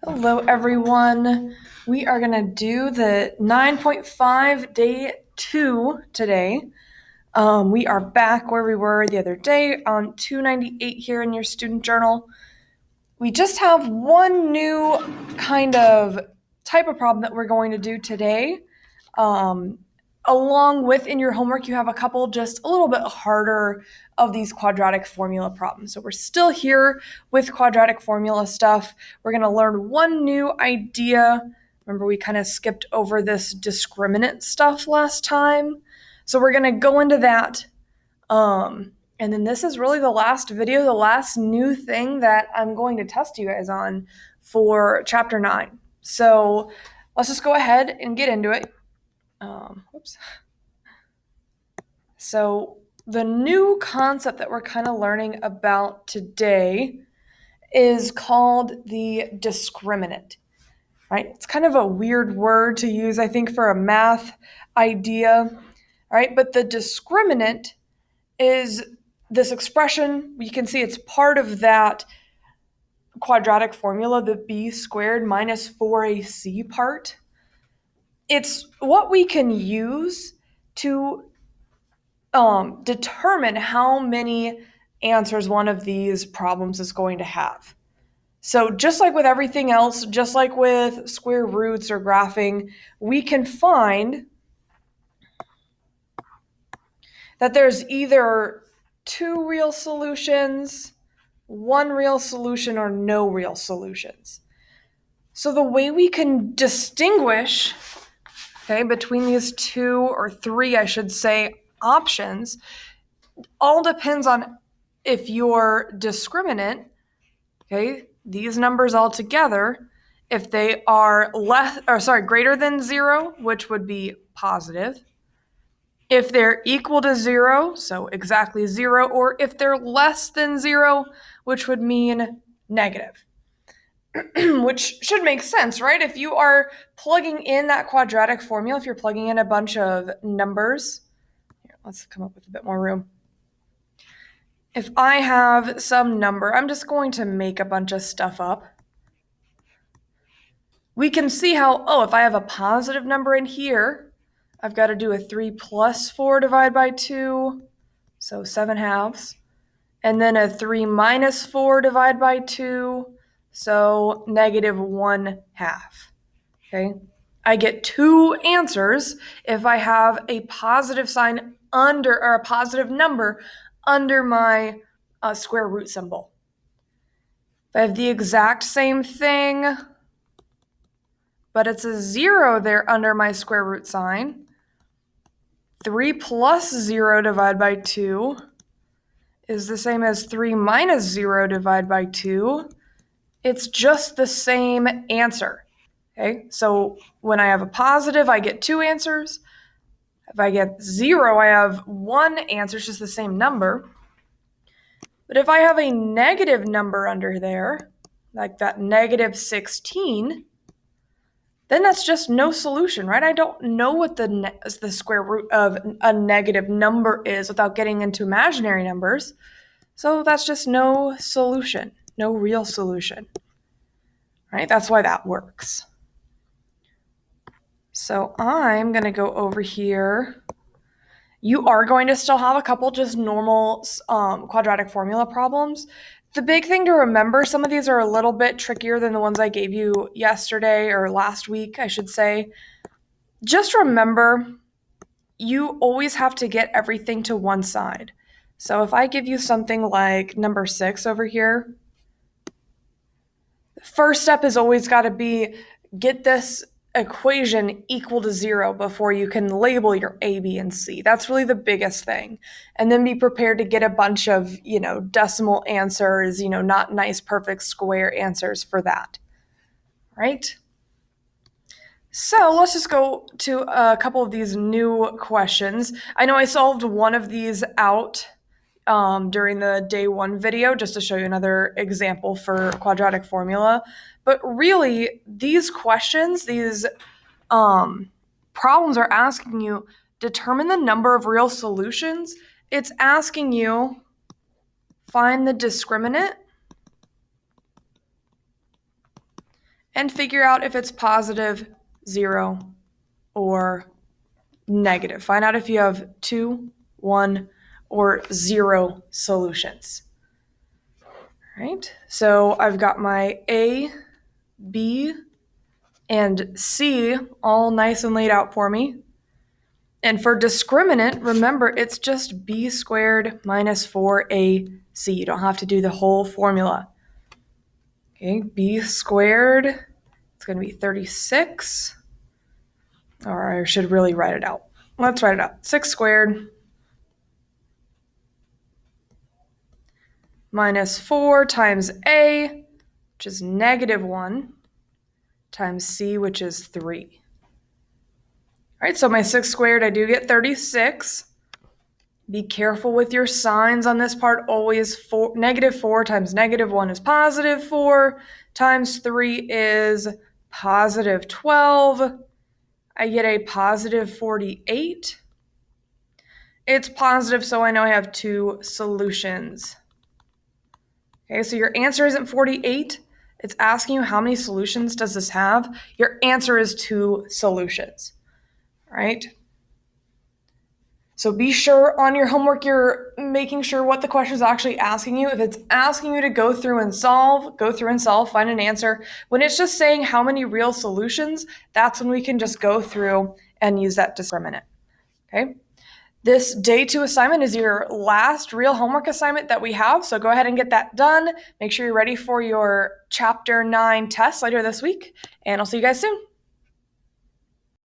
Hello, everyone. We are going to do the 9.5 day 2 today. We are back where we were the other day on 298 here in your student journal. We just have one new kind of type of problem that we're going to do today. Along with in your homework, you have a couple just a little bit harder of these quadratic formula problems. So we're still here with quadratic formula stuff. We're going to learn one new idea. Remember, we kind of skipped over this discriminant stuff last time. So we're going to go into that. And then this is really the last video, the last new thing that I'm going to test you guys on for chapter 9. So let's just go ahead and get into it. Whoops. So the new concept that we're kind of learning about today is called the discriminant, right? It's kind of a weird word to use, I think, for a math idea, right? But the discriminant is this expression. You can see it's part of that quadratic formula, the b squared minus 4ac part. It's what we can use to determine how many answers one of these problems is going to have. So just like with everything else, just like with square roots or graphing, we can find that there's either two real solutions, one real solution, or no real solutions. So the way we can distinguish, between these two or three, I should say, options, all depends on if your discriminant, these numbers all together, if they are greater than 0, which would be positive, if they're equal to 0, so exactly 0, or if they're less than 0, which would mean negative. Which should make sense, right? If you are plugging in that quadratic formula, if you're plugging in a bunch of numbers, here, let's come up with a bit more room. If I have some number, I'm just going to make a bunch of stuff up. We can see how, if I have a positive number in here, I've got to do a 3 plus 4 divided by 2, so 7/2. And then a 3 minus 4 divided by 2, so -1/2. I get two answers if I have a positive sign under, or a positive number under my square root symbol. If I have the exact same thing, but it's a 0 there under my square root sign, 3 plus 0 divided by 2 is the same as 3 minus 0 divided by 2. It's just the same answer. So when I have a positive, I get two answers. If I get 0, I have one answer. It's just the same number. But if I have a negative number under there, like that -16, then that's just no solution, right? I don't know what the square root of a negative number is without getting into imaginary numbers. So that's just no solution, no real solution, right? That's why that works. So I'm going to go over here. You are going to still have a couple just normal quadratic formula problems. The big thing to remember, some of these are a little bit trickier than the ones I gave you yesterday, or last week, I should say. Just remember, you always have to get everything to one side. So if I give you something like number 6 over here, the first step is always got to be get this equation equal to 0 before you can label your A, B, and C. That's really the biggest thing. And then be prepared to get a bunch of, decimal answers, not nice, perfect square answers for that, right? So let's just go to a couple of these new questions. I know I solved one of these out during the day 1 video, just to show you another example for quadratic formula. But really, these questions, these problems are asking you, determine the number of real solutions. It's asking you, find the discriminant and figure out if it's positive, 0, or negative. Find out if you have 2, 1, or 0 solutions. All right, so I've got my A, B, and C all nice and laid out for me. And for discriminant, remember, it's just b squared minus 4ac. You don't have to do the whole formula. Okay, b squared, it's going to be 36. Or I should really write it out. Let's write it out. 6 squared minus 4 times a, which is negative 1, times c, which is 3. All right, so my 6 squared, I do get 36. Be careful with your signs on this part. Always negative 4 times negative 1 is positive 4, times 3 is positive 12. I get a positive 48. It's positive, so I know I have 2 solutions. Okay, so your answer isn't 48. It's asking you how many solutions does this have. Your answer is 2 solutions, right? So be sure on your homework you're making sure what the question is actually asking you. If it's asking you to go through and solve, find an answer. When it's just saying how many real solutions, that's when we can just go through and use that discriminant. Okay? This day 2 assignment is your last real homework assignment that we have, so go ahead and get that done. Make sure you're ready for your Chapter 9 test later this week, and I'll see you guys soon.